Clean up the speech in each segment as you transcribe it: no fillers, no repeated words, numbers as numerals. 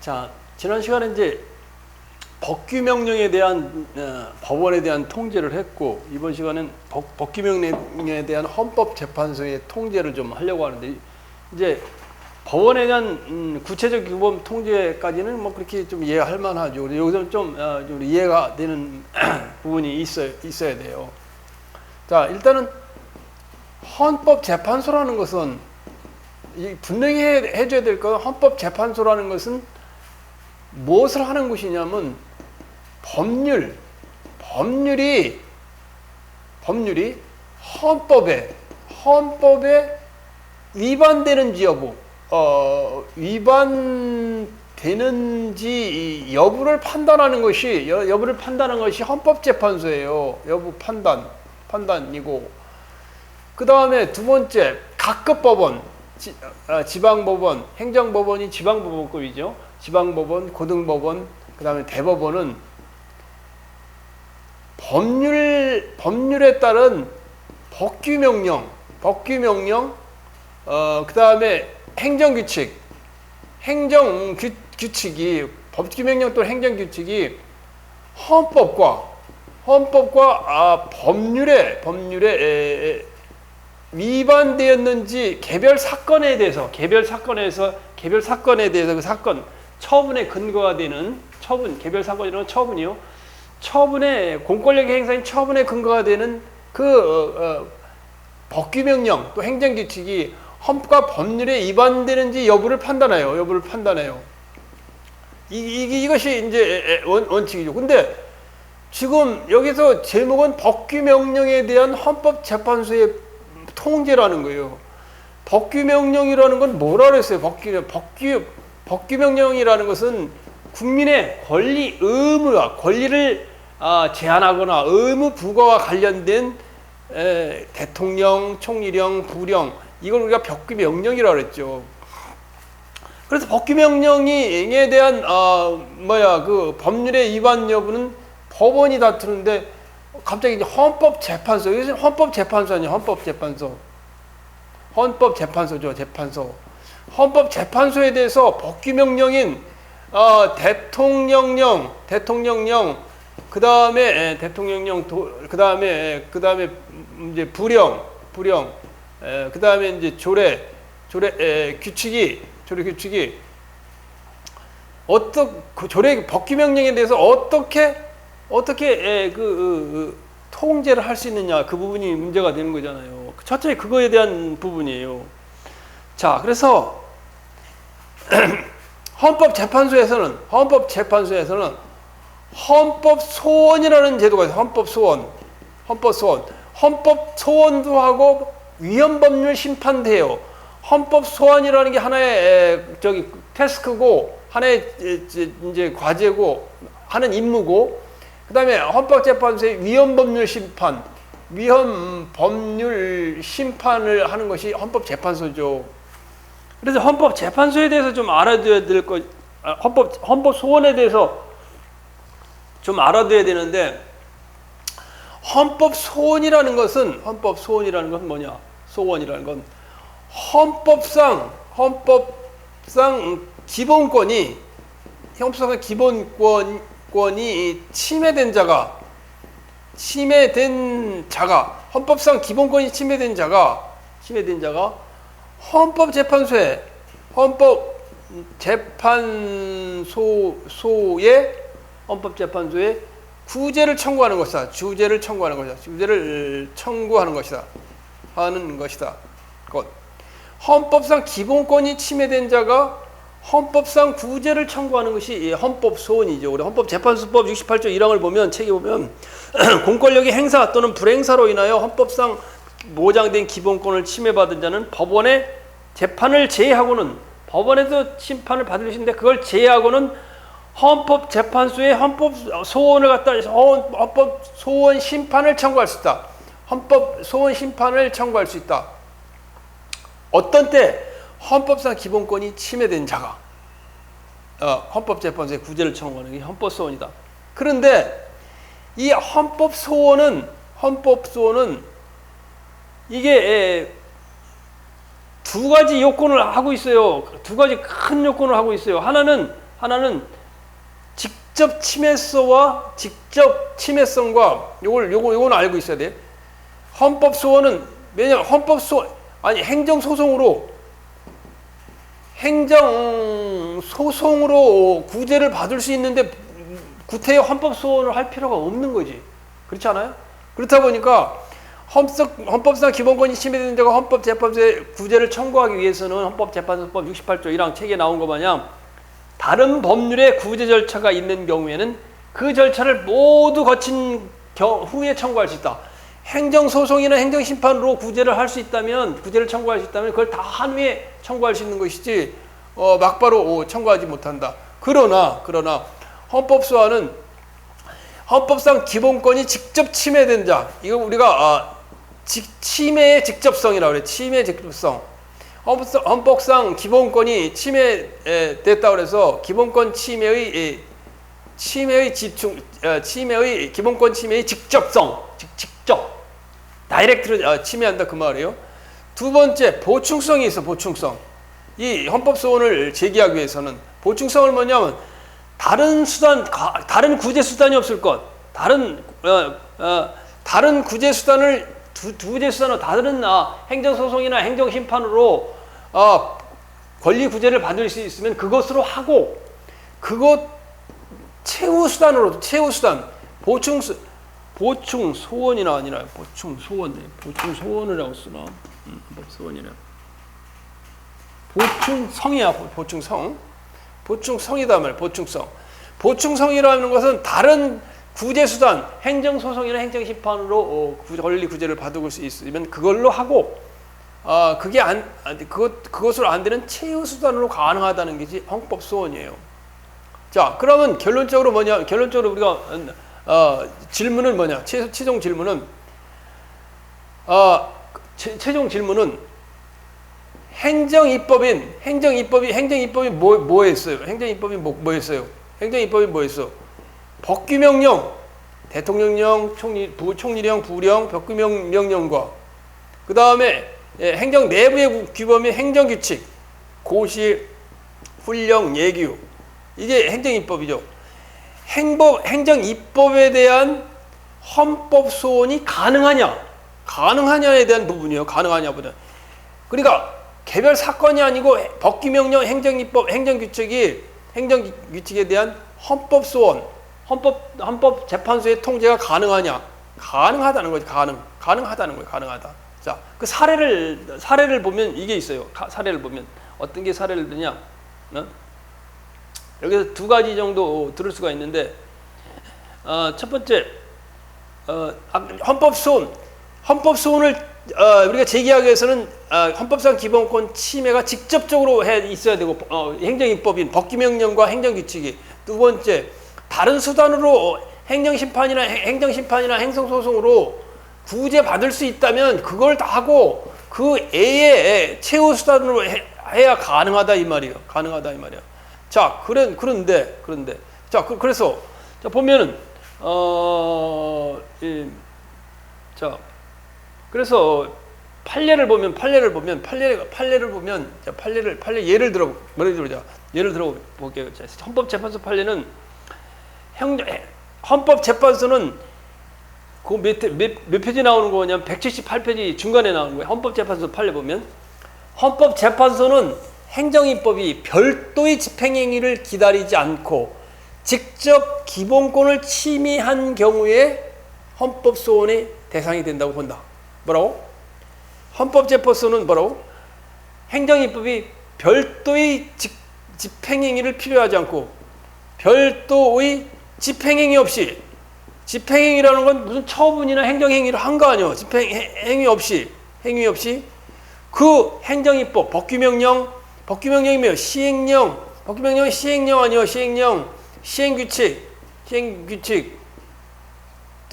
자, 지난 시간에 이제 법규명령에 대한 법원에 대한 통제를 했고, 이번 시간은 법규명령에 대한 헌법재판소의 통제를 좀 하려고 하는데, 이제 법원에 대한 구체적 규범 통제까지는 뭐 그렇게 좀 이해할 만하죠. 여기서 좀 이해가 되는 부분이 있어야 돼요. 자, 일단은 헌법재판소라는 것은 분명히 해줘야 될 건, 헌법재판소라는 것은 무엇을 하는 곳이냐면 법률이 헌법에 위반되는지 여부, 위반되는지 여부를 판단하는 것이 헌법재판소예요. 여부 판단이고, 그 다음에 두 번째, 각급 법원, 지방법원, 행정법원이 지방법원급이죠. 지방법원, 고등법원, 그 다음에 대법원은 법률에 따른 법규명령, 그 다음에 행정규칙이, 법규명령 또는 행정규칙이 헌법과 법률에 위반되었는지 개별 사건에 대해서 그 사건 처분의 근거가 되는 개별 사건이라는 처분이요. 처분의 공권력의 행사인 처분의 근거가 되는 법규명령 또 행정규칙이 헌법과 법률에 위반되는지 여부를 판단해요. 이것이 이제 원칙이죠. 근데 지금 여기서 제목은 법규명령에 대한 헌법재판소의 통제라는 거예요. 법규명령이라는 건 뭐라 그랬어요? 법규명령이라는 것은 국민의 권리를 제한하거나 의무 부과와 관련된 대통령, 총리령, 부령, 이걸 우리가 법규명령이라고 그랬죠. 그래서 법규명령에 대한 그 법률의 위반 여부는 법원이 다투는데, 갑자기 이제 헌법재판소, 여기서 헌법재판소 아니에요. 헌법재판소죠. 헌법재판소에 대해서 법규명령인 대통령령, 그 다음에 그 다음에 이제 부령, 그 다음에 이제 조례 규칙이 법규명령에 대해서 어떻게 통제를 할 수 있느냐, 그 부분이 문제가 되는 거잖아요. 첫째, 그거에 대한 부분이에요. 자, 그래서 헌법재판소에서는 헌법소원이라는 제도가 있어요. 헌법소원도 하고 위헌법률 심판도 헌법소원이라는 게 하나의 태스크고, 하나의 이제 과제고, 하는 임무고, 그 다음에 헌법재판소의 위헌법률 심판을 하는 것이 헌법재판소죠. 그래서 헌법재판소에 대해서 좀 알아둬야 될 것, 헌법소원에 대해서 좀 알아둬야 되는데, 헌법소원이라는 것은 뭐냐? 소원이라는 건 헌법상 기본권이 침해된 자가, 헌법상 기본권이 침해된 자가 헌법재판소에 구제를 청구하는 것이다. 헌법상 기본권이 침해된 자가 헌법상 구제를 청구하는 것이 헌법소원이죠. 우리 헌법재판소법 68조 1항을 보면, 책에 보면 공권력의 행사 또는 불행사로 인하여 헌법상 보장된 기본권을 침해받은 자는 법원의 재판을 제외하고는, 법원에서 심판을 받을 것인데 그걸 제외하고는 헌법재판소에 헌법소원을 갖다 헌법소원 심판을 청구할 수 있다. 어떤 때? 헌법상 기본권이 침해된 자가 헌법재판소에 구제를 청구하는 게 헌법소원이다. 그런데 이 헌법소원은 이게 두 가지 요건을 하고 있어요. 두 가지 큰 요건을 하고 있어요. 하나는 하나는 직접 침해성과 직접 침해성과 요건 알고 있어야 돼. 헌법 소원은 왜냐면 헌법 소원 아니 행정 소송으로 구제를 받을 수 있는데 구태여 헌법 소원을 할 필요가 없는 거지. 그렇지 않아요? 그렇다 보니까 헌법상 기본권이 침해된 자가 헌법재판소에 구제를 청구하기 위해서는 헌법재판소법 68조 1항 책에 나온 것 마냥 다른 법률의 구제 절차가 있는 경우에는 그 절차를 모두 거친 후에 청구할 수 있다. 행정소송이나 행정심판으로 구제를 할 수 있다면, 구제를 청구할 수 있다면 그걸 다 한 후에 청구할 수 있는 것이지 막바로 청구하지 못한다. 그러나 헌법소원은 헌법상 기본권이 직접 침해된 자, 이거 우리가 침해의 직접성이라고 그래. 침해의 직접성. 헌법상 기본권이 침해됐다 그래서 기본권 침해의 기본권 침해의 직접성, 직접 다이렉트로 침해한다 그 말이에요. 두 번째 보충성이 있어. 보충성. 이 헌법 소원을 제기하기 위해서는 보충성을 뭐냐면 다른 구제 수단이 없을 것. 다른 구제 수단을 구제 수단으로 다른 행정 소송이나 행정 심판으로 권리 구제를 받을 수 있으면 그것으로 하고 그것 최후 수단 보충 소원이나 아니라 보충 소원이라고 쓰나? 헌법 소원이라. 보충성이야. 보충성이다 말. 보충성이라는 것은 다른 구제 수단, 행정 소송이나 행정 심판으로 권리 구제를 받을 수 있으면 그걸로 하고 그것으로 안 되는 최후 수단으로 가능하다는 것이 헌법 소원이에요. 자, 그러면 결론적으로 우리가 질문은 뭐냐? 최종 질문은 행정입법이 뭐 했어요? 행정입법이 뭐 했어요? 행정입법이 뭐 했어? 법규명령, 대통령령, 부총리령, 부령, 법규명령과 그 다음에 행정 내부의 규범인 행정규칙, 고시, 훈령, 예규 이게 행정입법이죠. 행정입법에 대한 헌법 소원이 가능하냐에 대한 부분이에요. 가능하냐보다. 그러니까 개별 사건이 아니고 법규명령, 행정입법, 행정규칙에 대한 헌법 소원, 헌법재판소의 통제가 가능하다는 거지. 가능하다는 거예요. 가능하다. 자, 그 사례를 보면 이게 있어요. 사례를 보면 어떤 게 사례를 드냐? 여기서 두 가지 정도 들을 수가 있는데, 첫 번째, 헌법소원을 우리가 제기하기 위해서는 헌법상 기본권 침해가 직접적으로 있어야 되고, 행정입법인 법규명령과 행정규칙이. 두 번째, 다른 수단으로 행정심판이나 행정소송으로 구제받을 수 있다면 그걸 다 하고 그 애의 최후 수단으로 해야 가능하다 이 말이에요. 자, 그런데 자, 그래서 자 보면은 그래서 판례를 보면 예를 들어 볼게요. 헌법재판소 판례는 헌법재판소는 그 몇 페이지 나오는 거냐면 178페이지 중간에 나오는 거예요. 헌법재판소 판례 보면 헌법재판소는 행정입법이 별도의 집행행위를 기다리지 않고 직접 기본권을 침해한 경우에 헌법소원의 대상이 된다고 본다. 뭐라고? 헌법재판소는 뭐라고? 행정입법이 별도의 집행행위를 필요하지 않고 별도의 집행행위 없이, 집행행위라는 건 무슨 처분이나 행정행위를 한 거 아니에요. 집행행위 없이 그 행정입법, 법규명령이 뭐예요? 시행령, 법규명령은 시행령 아니에요. 시행규칙.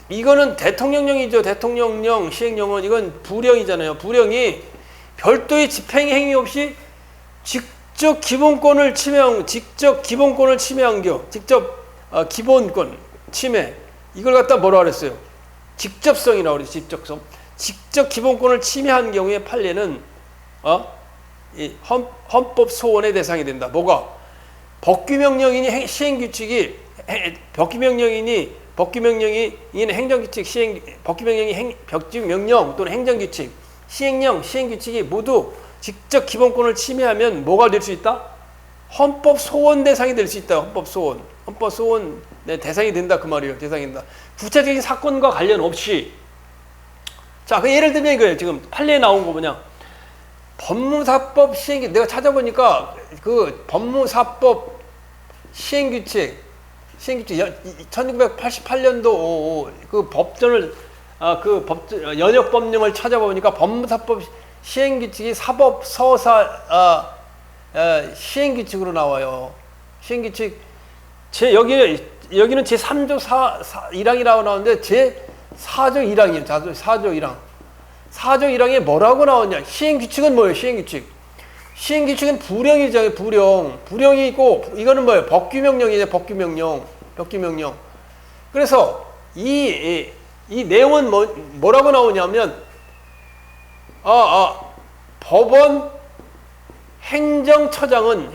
이거는 대통령령이죠. 대통령령, 시행령은 이건 부령이잖아요. 부령이 별도의 집행행위 없이 직접 기본권을 침해한 기본권 침해. 이걸 갖다 뭐라 그랬어요? 직접성이라고 그랬어요. 직접성. 직접 기본권을 침해한 경우에 판례는 이 헌법 소원의 대상이 된다. 뭐가? 법규명령이니 시행규칙이 법규명령이니 행정규칙 법규명령이 법규명령 또는 행정규칙 시행령 시행규칙이 모두 직접 기본권을 침해하면 뭐가 될 수 있다? 헌법 소원 대상이 될 수 있다. 헌법 소원 대상이 된다 그 말이에요. 대상이 된다. 구체적인 사건과 관련 없이. 자, 그 예를 들면 이거예요. 지금 판례에 나온 거 뭐냐? 법무사법 시행 내가 찾아보니까 그 법무사법 시행규칙 1988년도 그 법전을 연역 법령을 찾아보니까 법무사법 시행규칙이 사법서사 시행규칙으로 나와요. 시행규칙 여기는 제 3조 1항이라고 나오는데 제 4조 1항이에요. 4조 1항. 4조 1항에 뭐라고 나오냐? 시행규칙은 뭐예요? 시행규칙은 부령이잖아요. 부령이 있고 이거는 뭐예요? 법규명령이죠. 법규명령. 그래서 이 내용은 뭐라고 나오냐면 법원 행정처장은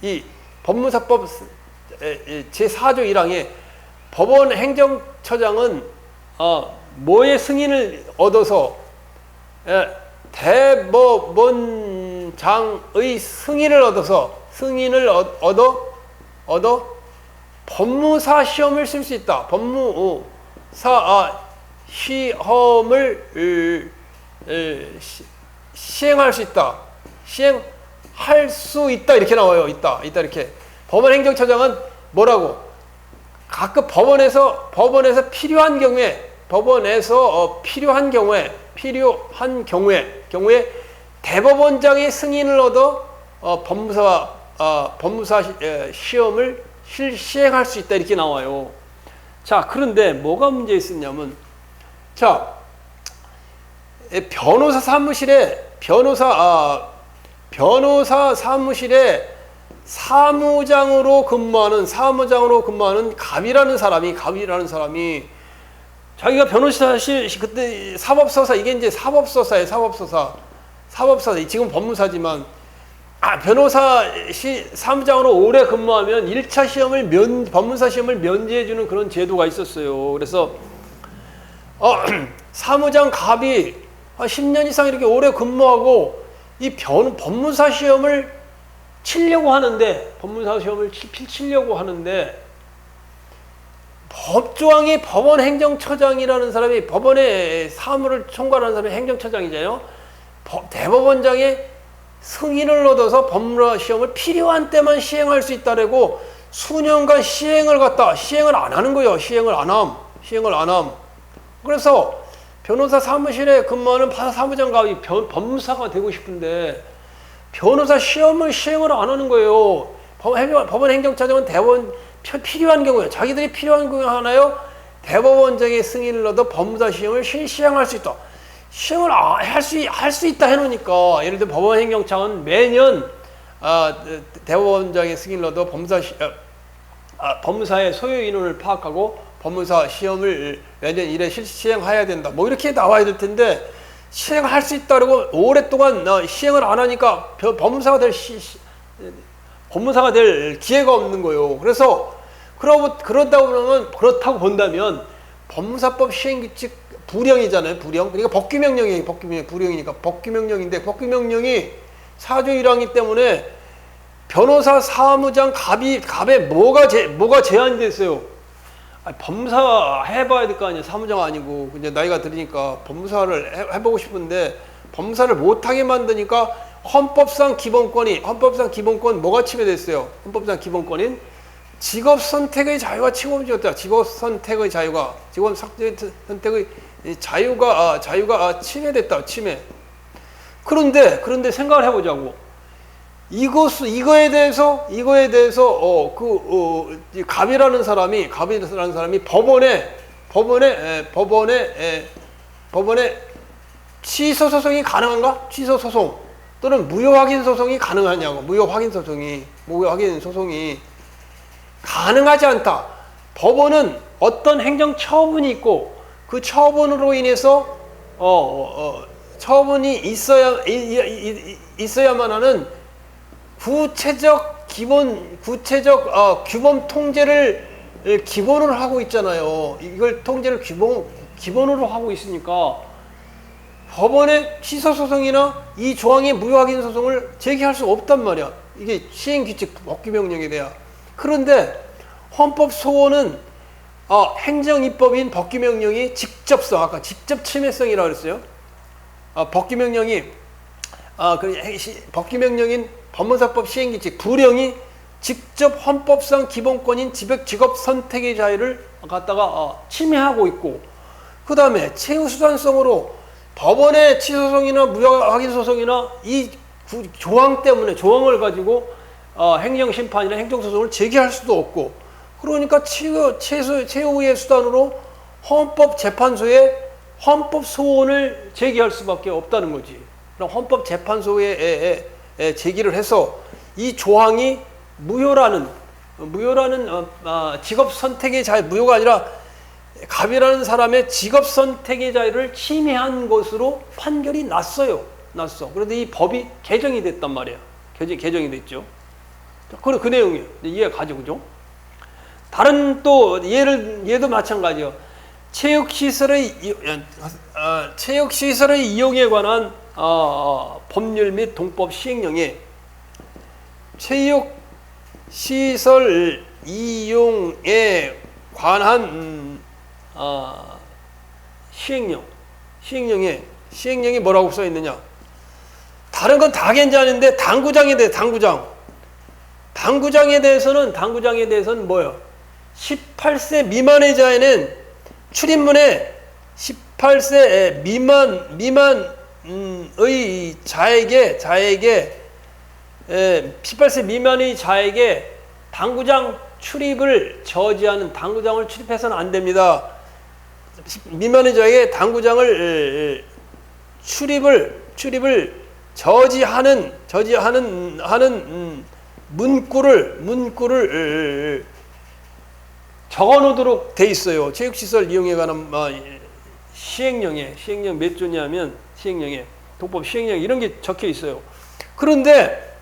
이 법무사법 제4조 1항에 법원 행정처장은 뭐의 승인을 얻어서 대법원장의 승인을 얻어 법무사 시험을 쓸 수 있다. 법무사 시험을 시행할 수 있다. 시행할 수 있다 이렇게 나와요. 있다 이렇게. 법원 행정처장은 뭐라고? 가끔 법원에서 필요한 경우에 대법원장의 승인을 얻어 법무사 시험을 시행할 수 있다 이렇게 나와요. 자, 그런데 뭐가 문제 있었냐면, 자, 변호사 사무실에 사무장으로 근무하는 갑이라는 사람이 자기가 변호사실 그때 사법서사 이게 이제 사법서사예요. 사법서사 지금 법무사지만 변호사 사무장으로 오래 근무하면 1차 법무사 시험을 면제해주는 그런 제도가 있었어요. 그래서 사무장 갑이 10년 이상 이렇게 오래 근무하고 이 법무사 시험을 치려고 하는데 법조항이 법원 행정처장이라는 사람이 법원의 사무를 총괄하는 사람이 행정처장이잖아요. 대법원장의 승인을 얻어서 법무사 시험을 필요한 때만 시행할 수 있다라고 수년간 시행을 안 하는 거예요. 시행을 안 함. 그래서 변호사 사무실에 근무하는 사무장갑이 법무사가 되고 싶은데 변호사 시험을 시행을 안 하는 거예요. 법원 행정처장은 대법원 필요한 경우에 자기들이 필요한 경우에 하나요? 대법원장의 승인을 얻어 법무사 시험을 시행할 수 있다. 시행을 할 수 있다 해놓으니까 예를 들어 법원 행정처는 매년 대법원장의 승인을 얻어 법무사의 소요 인원을 파악하고 법무사 시험을 매년 1회 시행해야 된다. 뭐 이렇게 나와야 될 텐데 시행할 수 있다고 오랫동안 시행을 안 하니까 법무사가 될 기회가 없는 거예요. 그래서 그렇다고 본다면 법무사법 시행규칙 부령이잖아요. 그러니까 법규명령이에요. 부령이니까 법규명령인데 법규명령이 4조 1항이기 때문에 변호사 사무장 갑에 뭐가 제한이 됐어요? 법무사 해봐야 될 거 아니에요. 사무장 아니고 이제 나이가 들으니까 법무사를 해보고 싶은데 법무사를 못하게 만드니까 헌법상 기본권 뭐가 침해됐어요? 헌법상 기본권인 직업 선택의 자유가 침해됐다. 직업 선택의 자유가 침해됐다. 그런데 생각을 해보자고. 이거에 대해서 갑이라는 사람이 법원에 취소 소송이 가능한가? 취소 소송 또는 무효 확인 소송이 가능하냐고. 무효 확인 소송이 가능하지 않다. 법원은 어떤 행정 처분이 있고 그 처분으로 인해서 처분이 있어야만 하는 구체적 기본 구체적 규범 통제를 기본으로 하고 있잖아요. 이걸 통제를 기본으로 하고 있으니까 법원의 취소 소송이나 이 조항의 무효 확인 소송을 제기할 수 없단 말이야. 이게 시행규칙 법규명령에 대한. 그런데 헌법 소원은 행정입법인 법규명령이 직접성, 아까 직접 침해성이라고 그랬어요. 법규명령이 법규명령인 법무사법 시행규칙 부령이 직접 헌법상 기본권인 직업 선택의 자유를 갖다가 침해하고 있고, 그 다음에 최후수단성으로 법원의 취소소송이나 무효확인소송이나 이 조항 때문에 조항을 가지고 행정심판이나 행정소송을 제기할 수도 없고, 그러니까 최후의 수단으로 헌법재판소에 헌법소원을 제기할 수밖에 없다는 거지. 그럼 헌법재판소에 제기를 해서 이 조항이 무효라는 직업 선택의 자유, 무효가 아니라 갑이라는 사람의 직업 선택의 자유를 침해한 것으로 판결이 났어. 그런데 이 법이 개정이 됐단 말이야. 개정이 됐죠. 그 내용이에요. 이해 가죠, 그죠? 다른 또 얘도 마찬가지요. 체육시설의 이용에 관한 법률 및 동법 시행령에 체육시설 이용에 관한 시행령에 뭐라고 써 있느냐? 다른 건 다 괜찮은데 당구장에 대해서는 뭐예요? 18세 미만의 자에는 출입문에 18세 미만의 자에게 18세 미만의 자에게 당구장 출입을 저지하는, 당구장을 출입해서는 안 됩니다. 미만의 자에게 당구장을 출입을 저지하는 문구를 적어놓도록 돼 있어요. 체육시설 이용에 관한 시행령 몇 조냐면 시행령에 동법 시행령 이런 게 적혀 있어요. 그런데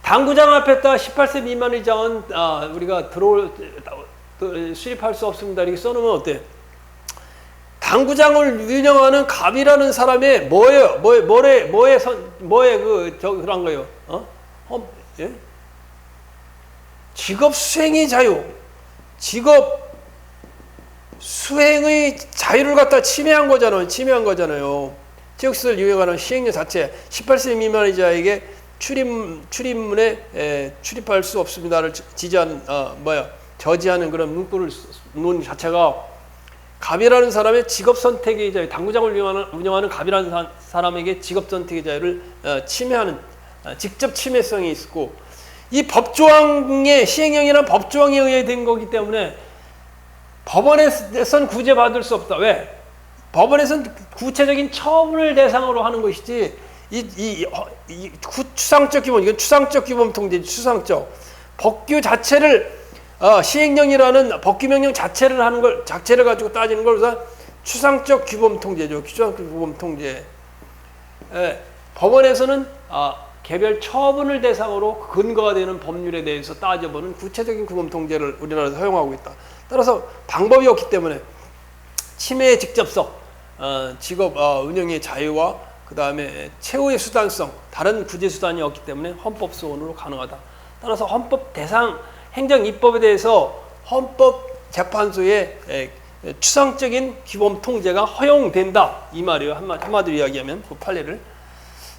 당구장 앞에다 18세 미만의 자는 우리가 수입할 수 없습니다. 이렇게 써놓으면 어때? 당구장을 운영하는 갑이라는 사람의 그런 거예요. 예? 직업 수행의 자유, 직업 수행의 자유를 갖다 침해한 거잖아요. 체육시설 이용에 관한 시행령 자체 18세 미만의 자에게 출입문에 출입할 수 없습니다를 저지하는 그런 문구 자체가 갑이라는 사람의 직업 선택의 자유, 당구장을 운영하는 갑이라는 사람에게 직업 선택의 자유를 침해하는 직접 침해성이 있고, 이 법조항의 시행령이란 법조항에 의해 된 거기 때문에 법원에선 구제받을 수 없다. 왜? 법원에선 구체적인 처분을 대상으로 하는 것이지, 추상적 규범, 이건 추상적 규범 통제, 추상적 법규 자체를 시행령이라는 법규명령 자체를 하는 걸, 자체를 가지고 따지는 걸 우선 추상적 규범 통제죠. 추상적 규범 통제. 법원에서는 개별 처분을 대상으로 근거가 되는 법률에 대해서 따져보는 구체적인 규범 통제를 우리나라에서 허용하고 있다. 따라서 방법이 없기 때문에 침해의 직접성, 직업 운영의 자유와 그 다음에 최후의 수단성, 다른 구제 수단이 없기 때문에 헌법 소원으로 가능하다. 따라서 헌법 대상 행정입법에 대해서 헌법재판소의 추상적인 규범 통제가 허용된다, 이 말이에요. 한마디로 이야기하면 그 판례를.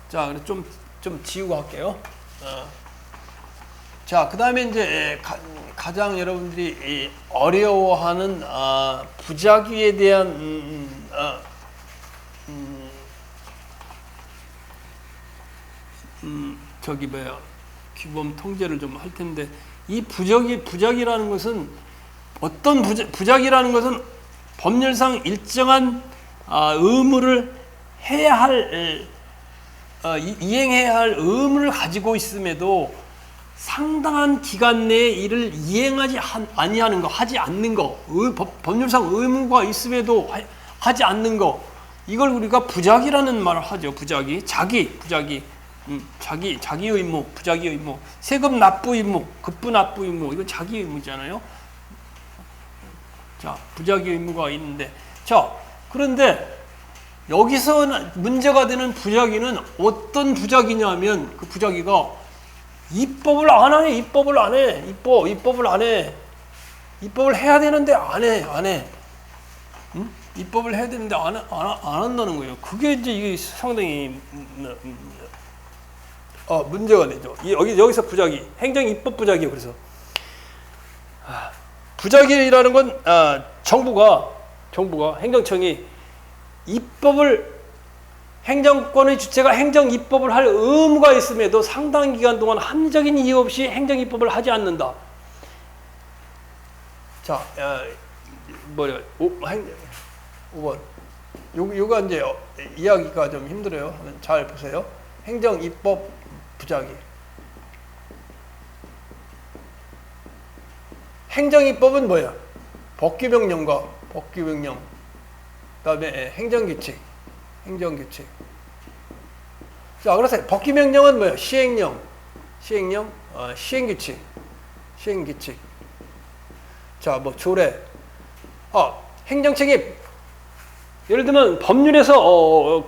자, 좀 지우고 할게요. 자, 그 다음에 이제 가장 여러분들이 어려워하는 부작위에 대한 규범 통제를 좀 할 텐데, 이 부작이라는 것은 어떤 부작이라는 것은 법률상 일정한 의무를 이행해야 할 의무를 가지고 있음에도 상당한 기간 내에 이를 이행하지 아니하는 거, 하지 않는 거, 법률상 의무가 있음에도 하지 않는 거, 이걸 우리가 부작이라는 말을 하죠. 부작이. 자기 의무, 부자기 의무, 세금 납부 의무, 급부 납부 의무, 이건 자기 의무잖아요. 자, 부자기 의무가 있는데, 자, 그런데 여기서 문제가 되는 부자기는 어떤 부자기냐면, 그 부자기가 입법을 안 하네, 입법을 안 해, 입법을 안 해, 입법을 해야 되는데 안 해. 응? 입법을 해야 되는데 안 한다는 거예요. 그게 이제 이게 상당히 문제가 되죠. 여기서 부자기, 행정 입법 부자기요. 그래서 부자기라는 건 정부가 행정청이 입법을 행정권의 주체가 행정 입법을 할 의무가 있음에도 상당 기간 동안 합리적인 이유 없이 행정 입법을 하지 않는다. 자, 5번. 요거 이제 이야기가 좀 힘들어요. 잘 보세요. 행정 입법 부자기. 행정 입법은 뭐야? 법규명령과 법규명령. 그다음에 행정규칙. 자, 그래서 법규명령은 뭐야? 시행령, 시행규칙. 자, 뭐 조례. 행정책이 예를 들면 법률에서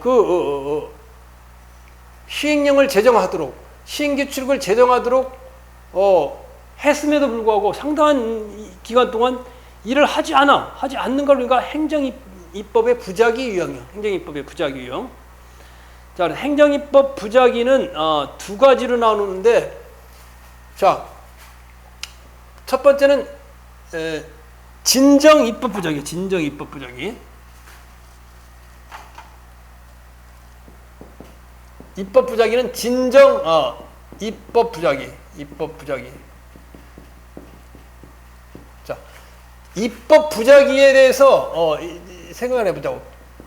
시행령을 제정하도록, 시행규칙을 제정하도록 했음에도 불구하고 상당한 기간 동안 일을 하지 않는 걸 우리가 행정입법의 부작위 유형이요. 행정입법의 부작위 유형. 자, 행정입법 부작위는 두 가지로 나누는데, 자, 첫 번째는 진정입법 부작위, 진정입법 부작위. 입법 부작위는 입법 부작위. 자, 입법 부작위에 대해서 생각을 해보자고.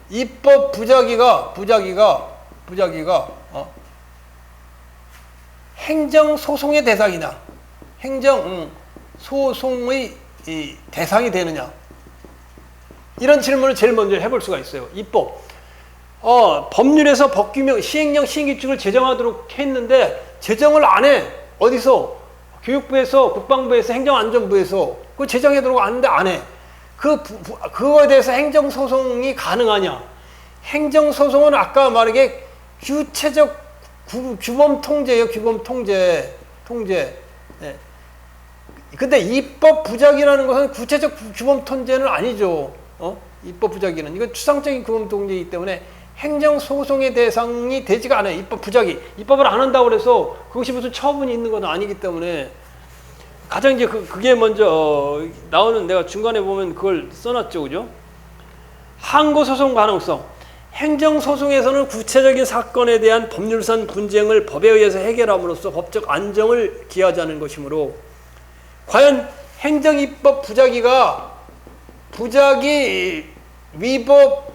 입법 부작위가 행정 소송의 대상이냐, 행정 소송의 대상이 되느냐, 이런 질문을 제일 먼저 해볼 수가 있어요. 입법. 법률에서 법규명, 시행령, 시행규칙을 제정하도록 했는데 제정을 안 해. 어디서? 교육부에서, 국방부에서, 행정안전부에서 그거 제정하도록 하는데 안 해. 그거에 대해서 행정소송이 가능하냐? 행정소송은 아까 말하게 규체적 규범통제예요. 규범통제. 네. 근데 입법 부작위라는 것은 구체적 규범통제는 아니죠. 입법 부작위는 이건 추상적인 규범통제이기 때문에 행정소송의 대상이 되지가 않아요. 입법 부작위. 입법을 안 한다고 해서 그것이 무슨 처분이 있는 건 아니기 때문에 가장 이제 그게 먼저 나오는, 내가 중간에 보면 그걸 써놨죠. 그죠? 항고소송 가능성. 행정소송에서는 구체적인 사건에 대한 법률상 분쟁을 법에 의해서 해결함으로써 법적 안정을 기하자는 것이므로, 과연 행정입법 부작위 위법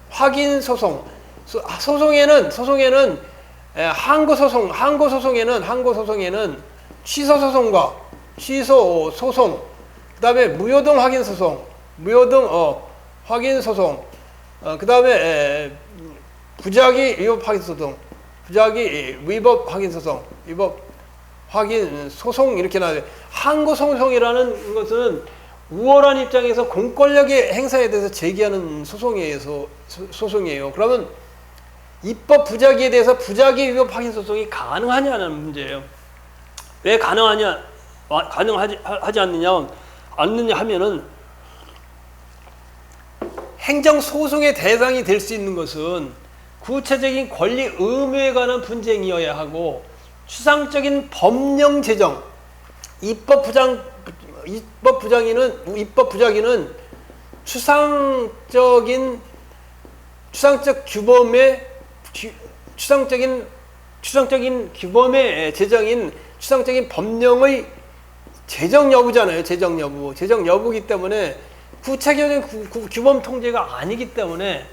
확인 소송, 소송에는 항고소송에는 취소소송과 취소소송, 그 다음에 무효등 확인소송, 확인소송, 그 다음에 부작위 위법 확인소송, 부작위 위법 확인소송, 위법 확인소송, 이렇게 나와요. 항고소송이라는 것은 우월한 입장에서 공권력의 행사에 대해서 제기하는 소송이에요. 그러면 입법 부작위에 대해서 부작위 위법 확인 소송이 가능하냐는 문제예요. 왜 가능하지 않느냐 하면은, 행정 소송의 대상이 될 수 있는 것은 구체적인 권리 의무에 관한 분쟁이어야 하고, 추상적인 법령 제정, 입법 부작위는 추상적 규범의 제정인 추상적인 법령의 제정 여부잖아요. 제정 여부이기 때문에 구체적인 규범 통제가 아니기 때문에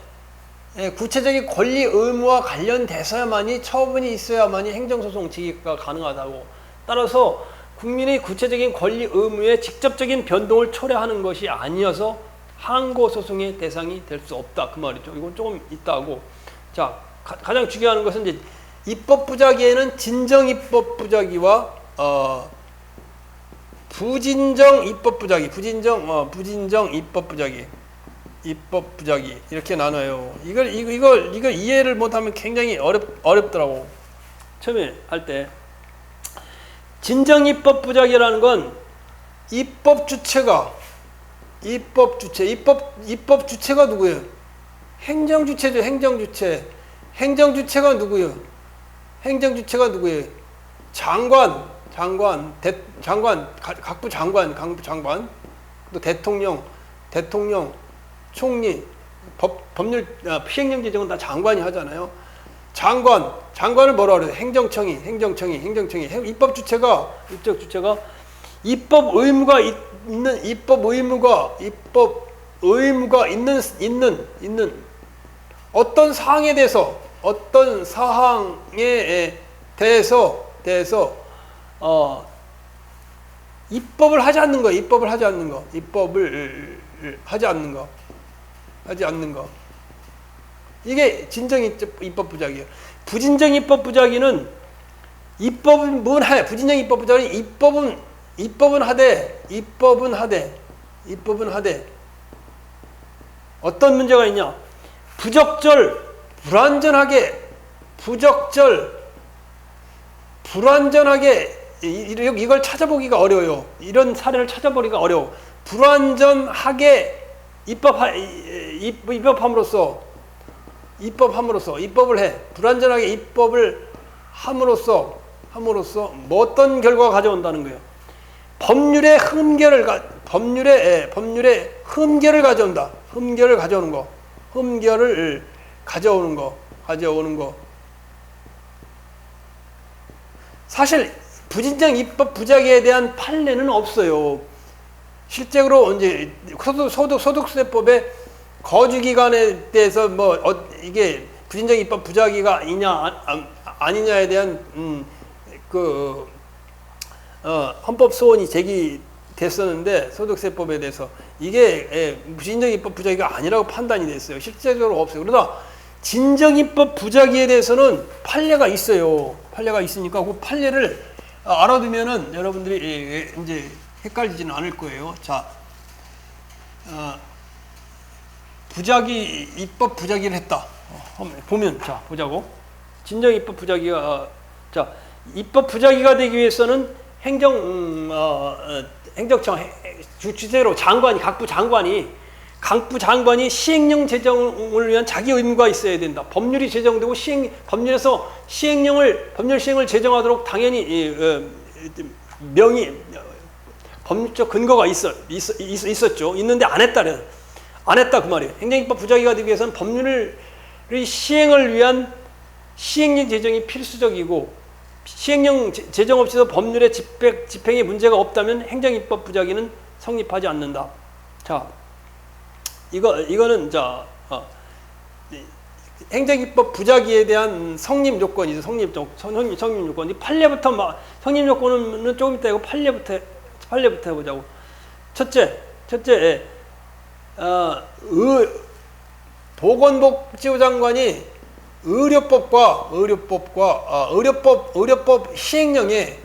구체적인 권리 의무와 관련돼서야만이 처분이 있어야만이 행정소송 제기가 가능하다고. 따라서 국민의 구체적인 권리 의무에 직접적인 변동을 초래하는 것이 아니어서 항고소송의 대상이 될 수 없다, 그 말이죠. 이건 조금 있다고. 자, 가장 중요한 것은 이제 입법 부작위에는 진정 입법 부작위와 부진정 입법 부작위, 부진정 입법 부작위, 입법 부작위 이렇게 나눠요. 이걸 이해를 못하면 굉장히 어렵더라고. 처음에 할 때 진정 입법 부작위라는 건 입법 주체가 입법 주체가 누구예요? 행정 주체죠. 행정 주체. 행정 주체가 누구예요? 행정 주체가 누구예요? 장관, 각부 장관, 또 대통령, 총리, 법률, 피행령 제정은 다 장관이 하잖아요. 장관을 뭐라 그래요? 행정청이. 입법 주체가 입법 의무가 있는 어떤 사항에 대해서 입법을 하지 않는 거. 이게 진정 입법 부작위예요. 부진정 입법 부작위는 부진정 입법 부작위는 입법은 하되 어떤 문제가 있냐? 불완전하게 이걸 찾아보기가 어려워요. 이런 사례를 찾아보기가 어려워. 불완전하게 입법함으로써 입법을 해. 불완전하게 입법을 함으로써 뭐 어떤 결과가 가져온다는 거예요. 법률의 흠결을 가져온다. 흠결을 가져오는 거. 사실 부진정 입법 부작위에 대한 판례는 없어요. 실제로 이제 소득세법에 거주기간에 대해서 이게 부진정 입법 부작위가 있냐 아니냐에 대한 헌법 소원이 제기됐었는데 소득세법에 대해서 이게 부진정 입법 부작위가 아니라고 판단이 됐어요. 실제적으로 없어요. 그러나 진정 입법 부작위에 대해서는 판례가 있어요. 판례가 있으니까 그 판례를 알아두면은 여러분들이 이제 헷갈리지는 않을 거예요. 자, 입법 부작위를 했다. 보면 자 보자고. 진정 입법 부작위가 입법 부작위가 되기 위해서는 행정청 주체로 각부 장관이 시행령 제정을 위한 자기 의무가 있어야 된다. 법률이 제정되고 법률에서 법률 시행을 제정하도록 당연히 법률적 근거가 있었죠. 있는데 안 했다 그 말이에요. 행정입법 부작위가 되기 위해서는 법률의 시행을 위한 시행령 제정이 필수적이고 시행령 제정 없이도 법률의 집행에 문제가 없다면 행정입법 부작위는 성립하지 않는다. 자, 이거는 행정입법 부작위에 대한 성립 요건이죠. 성립 요건. 이 판례부터 성립 요건은 조금 이따 이거 판례부터 해보자고. 첫째, 보건복지부 장관이 의료법 시행령에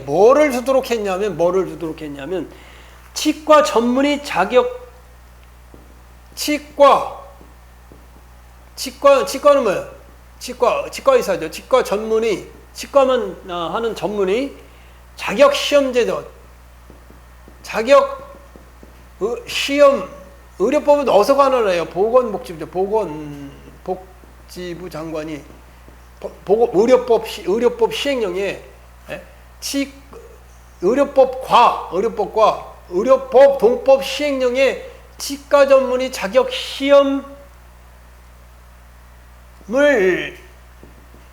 뭐를 주도록 했냐면 치과 전문의 자격 치과는 뭐예요? 치과 의사죠. 치과만 하는 전문의 자격 시험 제도 시험 의료법은 어디서 관할해요? 보건복지부죠. 보건복지부 장관이 의료법 시행령에 의료법 동법 시행령에 치과 전문의 자격 시험을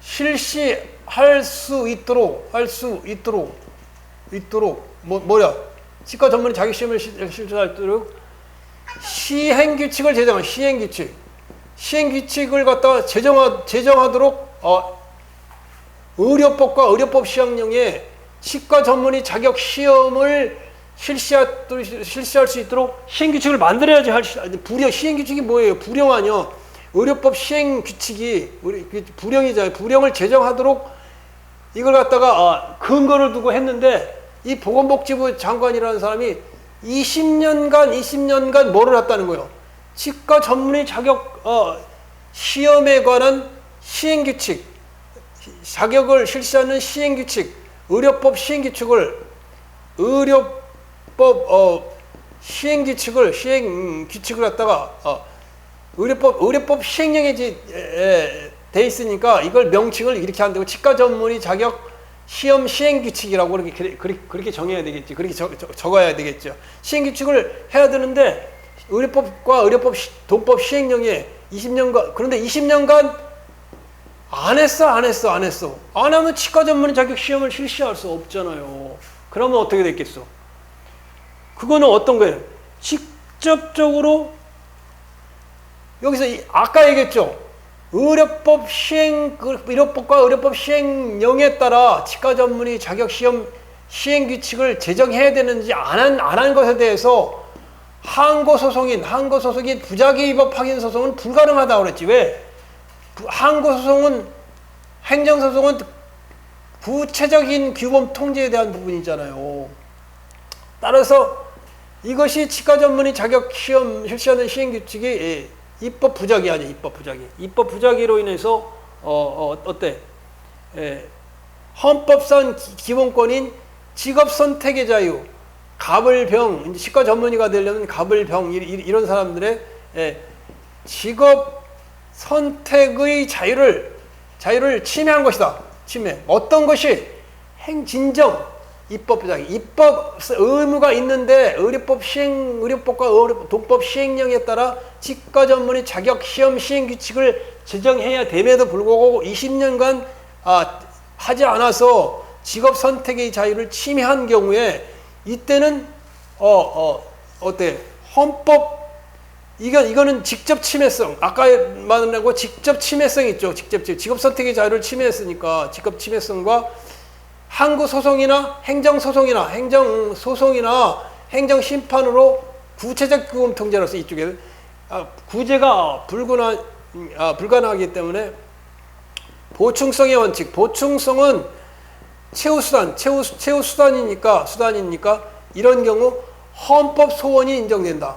실시할 수 있도록 치과 전문의 자격 시험을 실시할 수 있도록 시행규칙을 제정한 시행규칙을 갖다가 제정하도록 의료법과 의료법 시행령에 치과 전문의 자격 시험을 실시할 수 있도록 시행규칙을 만들어야지 시행규칙이 뭐예요? 불용 아니요. 의료법 시행 규칙이 우리 부령이잖아요. 부령을 제정하도록 이걸 갖다가 근거를 두고 했는데 이 보건복지부 장관이라는 사람이 20년간 뭐를 했다는 거예요. 치과 전문의 자격 시험에 관한 시행 규칙, 자격을 실시하는 시행 규칙, 의료법 시행 규칙을 시행 규칙을 갖다가 의료법 시행령에 돼 있으니까 이걸 명칭을 이렇게 한다고 치과 전문의 자격 시험 시행 규칙이라고 그렇게 정해야 되겠지. 그렇게 적어야 되겠죠. 시행 규칙을 해야 되는데 의료법과 의료법 도법 시행령에 20년간 그런데 20년간 안 했어. 안 하면 치과 전문의 자격 시험을 실시할 수 없잖아요. 그러면 어떻게 됐겠어? 그거는 어떤 거예요? 직접적으로 여기서 아까 얘기했죠. 의료법과 의료법 시행령에 따라 치과 전문의 자격 시험 시행 규칙을 제정해야 되는지 안 한 것에 대해서 항고 소송인 부작위 위법 확인 소송은 불가능하다고 그랬지. 왜? 항고 소송은 행정 소송은 구체적인 규범 통제에 대한 부분이잖아요. 따라서 이것이 치과 전문의 자격 시험 실시하는 시행 규칙이 입법 부작위 아니야. 입법 부작위로 인해서 어때? 헌법상 기본권인 직업 선택의 자유, 갑을병, 이제 치과 전문의가 되려면 갑을병 이런 사람들의 직업 선택의 자유를 침해한 것이다. 침해. 어떤 것이 행진정 입법 부작위. 입법 의무가 있는데 의료법과 도법 시행령에 따라 치과 전문의 자격 시험 시행 규칙을 제정해야 됨에도 불구하고 20년간 하지 않아서 직업 선택의 자유를 침해한 경우에 이때는 어때? 헌법 이거는 직접 침해성. 아까 말한 직접 침해성 있죠. 직업 선택의 자유를 침해했으니까 직업 침해성과 항고 소송이나 행정 심판으로 구체적 규범 통제로서 이쪽에 구제가 불가능하기 때문에 보충성의 원칙. 보충성은 수단이니까 이런 경우 헌법 소원이 인정된다.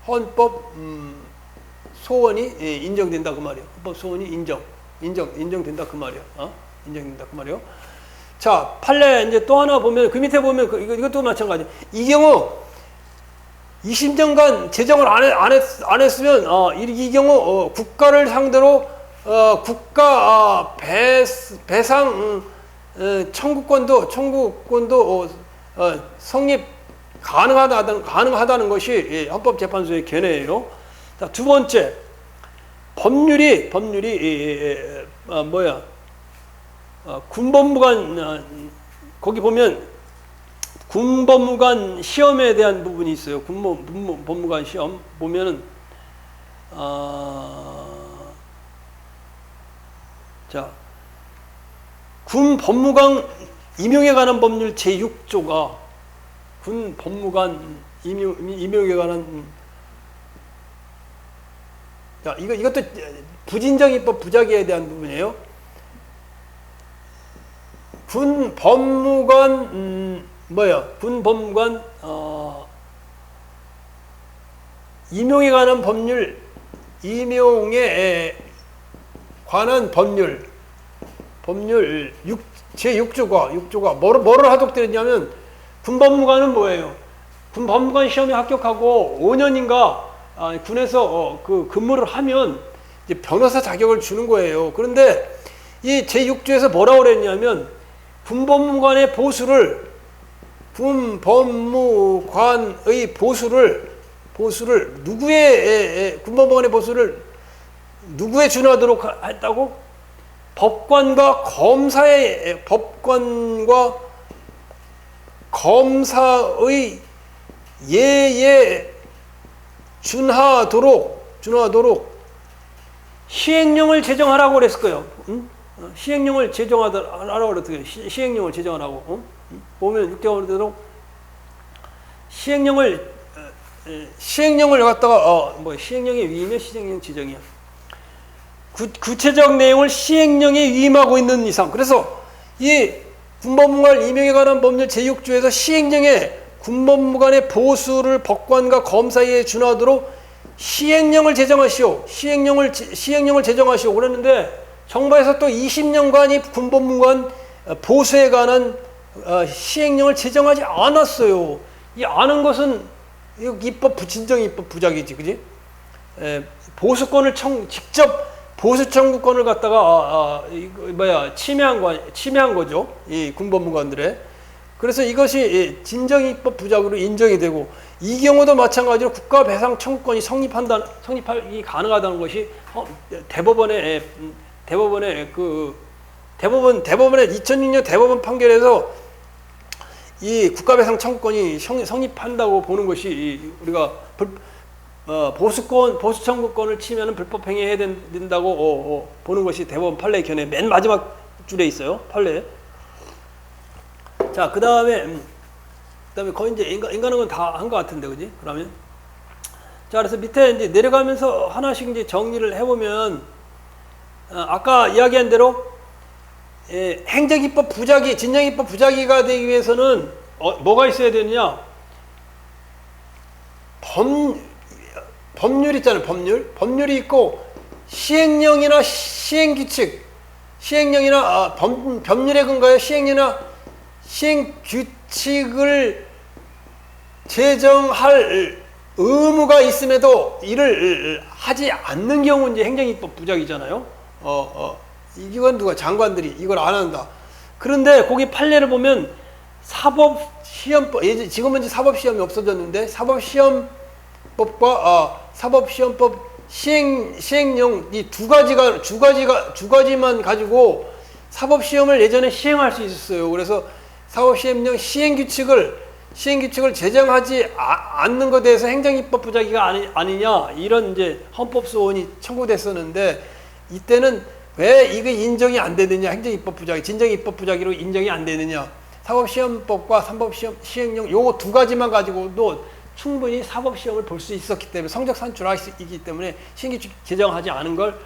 헌법 소원이 인정된다 그 말이에요. 헌법 소원이 인정된다 그 말이에요. 인정된다 그 말이에요. 자, 판례 이제 또 하나 보면 그 밑에 보면 이것도 마찬가지. 이 경우 20년간 제정을 안 했으면 이 경우 국가를 상대로 국가 배상 청구권도 성립 가능하다는 것이 헌법재판소의 견해예요. 자, 두 번째 법률이 군법무관 거기 보면 군법무관 시험에 대한 부분이 있어요. 군법무관 시험 보면은 자, 군법무관 임용에 관한 법률 제6조가 군법무관 임용에 관한 자, 이것도 부진정 입법 부작위에 대한 부분이에요. 군법무관 군법무관 임용에 관한 법률 임용에 관한 법률 제6조가 뭐를 하도되었냐면 군법무관은 뭐예요? 군법무관 시험에 합격하고 5년인가 군에서 그 근무를 하면 이제 변호사 자격을 주는 거예요. 그런데 이 제6조에서 뭐라고 그랬냐면 군법무관의 군법무관의 보수를 누구에 준하도록 했다고? 법관과 검사의 예에 준하도록 시행령을 제정하라고 그랬을 거예요. 응? 시행령을 제정하라고 그랬어요. 시행령을 제정하라고. 보면 6개월대로 시행령을 갖다가 시행령의 위임이야, 시행령 지정이야. 구체적 내용을 시행령에 위임하고 있는 이상, 그래서 이 군법무관을 임명에 관한 법률 제6조에서 시행령에 군법무관의 보수를 법관과 검사에 준하도록 시행령을 제정하시오. 시행령을 제정하시오. 그랬는데 정부에서 또 20년간 이 군법무관 보수에 관한 시행령을 제정하지 않았어요. 이 아는 것은 진정 입법 부작이지, 그지? 보수권을 직접 보수 청구권을 갖다가 침해한 거죠. 이 군법무관들의. 그래서 이것이 진정 입법 부작으로 인정이 되고, 이 경우도 마찬가지로 국가 배상 청구권이 성립이 가능하다는 것이 대법원의 2006년 대법원 판결에서 이 국가 배상 청구권이 성립한다고 보는 것이, 우리가 보수 청구권을 치면은 불법 행위해야 된다고 보는 것이 대법원 판례의 견해 맨 마지막 줄에 있어요. 판례. 자, 그다음에 거의 이제 인간은 건 다 한 것 같은데, 그지? 그러면 자, 그래서 밑에 이제 내려가면서 하나씩 이제 정리를 해보면, 아까 이야기한 대로 행정입법 부작위, 진정입법 부작위가 되기 위해서는 뭐가 있어야 되느냐? 법률 있잖아요. 법률이 있고, 시행령이나 시행규칙, 법률에 근거해 시행령이나 시행규칙을 제정할 의무가 있음에도 이를 하지 않는 경우 이제 행정입법 부작위잖아요. 이건 누가 장관들이 이걸 안 한다. 그런데 거기 판례를 보면 사법시험법, 지금은 이제 사법시험이 없어졌는데 사법시험법과 사법시험법 시행령 이 두 가지만 가지고 사법시험을 예전에 시행할 수 있었어요. 그래서 사법시험령 시행규칙을 제정하지 않는 것에 대해서 행정입법 부작위가 아니냐, 이런 이제 헌법소원이 청구됐었는데, 이때는 왜 이게 인정이 안 되느냐, 행정입법 부작위, 진정입법 부작위로 인정이 안 되느냐, 사법시험법과 사법시험 시행령 요거 두 가지만 가지고도 충분히 사법시험을 볼 수 있었기 때문에, 성적 산출하기 때문에 신규칙 제정하지 않은 걸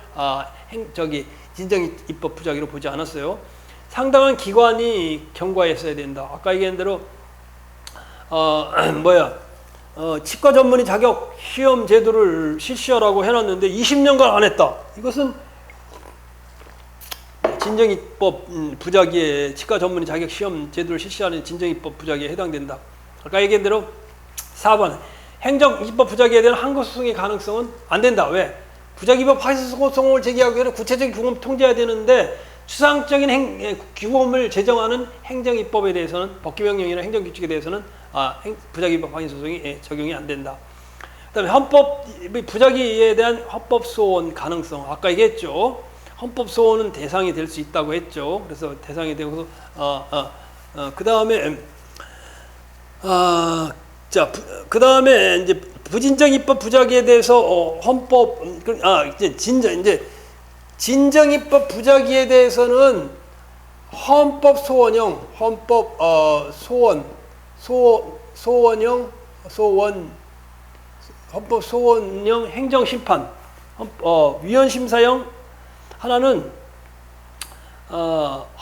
진정입법 부작위로 보지 않았어요. 상당한 기관이 경과했어야 된다. 아까 얘기한 대로 치과 전문의 자격 시험 제도를 실시하라고 해놨는데 20년간 안 했다. 이것은 진정입법 부작위에, 치과 전문의 자격 시험 제도를 실시하는 진정입법 부작위에 해당된다. 아까 얘기한 대로 4번 행정입법 부작위에 대한 항고소송의 가능성은 안 된다. 왜? 부작위법 항고소송을 제기하기 위해서 구체적인 규범을 통제해야 되는데, 추상적인 규범을 제정하는 행정입법에 대해서는, 법규명령이나 행정규칙에 대해서는 부작위법 항소송이 적용이 안 된다. 그다음에 부작위에 대한 헌법소원 가능성, 아까 얘기했죠. 헌법소원은 대상이 될 수 있다고 했죠. 그래서 대상이 되고, 그 다음에 그 다음에 이제 부진정입법 부작위에 대해서 진정입법 부작위에 대해서는 헌법소원형 행정심판, 위헌심사형, 하나는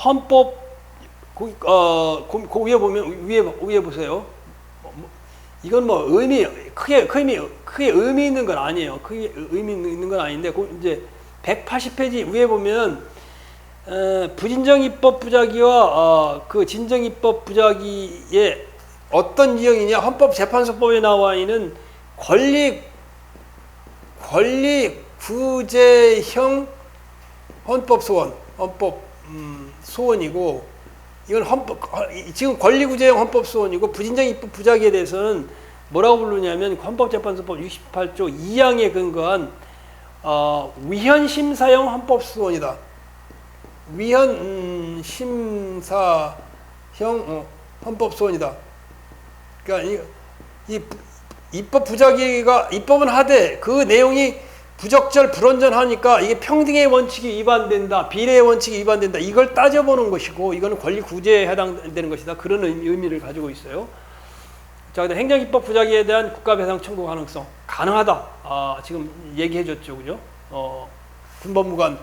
헌법, 그 위에 보면 위에 보세요. 이건 뭐 크게 의미 있는 건 아니에요. 크게 의미 있는 건 아닌데, 이제 180페이지 위에 보면 부진정입법 부작위와 그 진정입법 부작위의 어떤 유형이냐, 헌법재판소법에 나와 있는 권리구제형 헌법소원이고, 이건 지금 권리구제형 헌법소원이고, 부진정입법 부작위에 대해서는 뭐라고 부르냐면 헌법재판소법 68조 2항에 근거한 위헌심사형 헌법소원이다. 위헌심사형 헌법소원이다. 그러니까 이 입법 부작위가, 입법은 하되 그 내용이 부적절 불완전하니까 이게 평등의 원칙이 위반된다, 비례의 원칙이 위반된다, 이걸 따져보는 것이고, 이거는 권리 구제에 해당되는 것이다. 그런 의미를 가지고 있어요. 자, 근데 행정입법 부작위에 대한 국가배상 청구 가능성 가능하다. 지금 얘기해줬죠, 그죠? 군법무관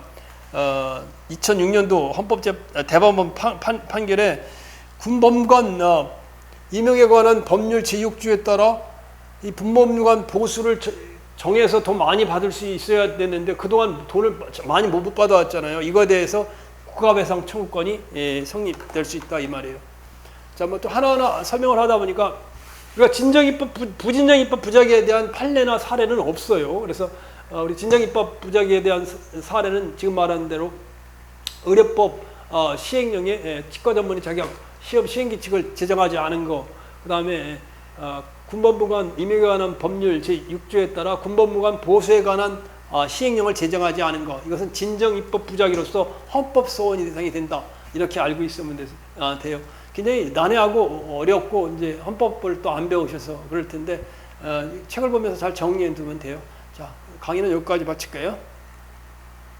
2006년도 대법원 판결에 군법무관 임용에 관한 법률 제6조에 따라 이 군법무관 보수를 정해서 더 많이 받을 수 있어야 되는데 그동안 돈을 많이 못 받아왔잖아요. 이거에 대해서 국가배상 청구권이 성립될 수 있다 이 말이에요. 자, 뭐 또 하나하나 설명을 하다 보니까 그러니까 진정입법, 부진정입법 부작위에 대한 판례나 사례는 없어요. 그래서 우리 진정입법 부작위에 대한 사례는 지금 말한 대로 의료법 시행령에 치과 전문의 자격 시험 시행규칙을 제정하지 않은 거, 그 다음에 군법무관 임용에 관한 법률 제6조에 따라 군법무관 보수에 관한 시행령을 제정하지 않은 것, 이것은 진정입법 부작위로서 헌법소원이 대상이 된다 이렇게 알고 있으면 돼요. 굉장히 난해하고 어렵고 이제 헌법을 또 안 배우셔서 그럴 텐데 책을 보면서 잘 정리해 두면 돼요. 자, 강의는 여기까지 마칠게요.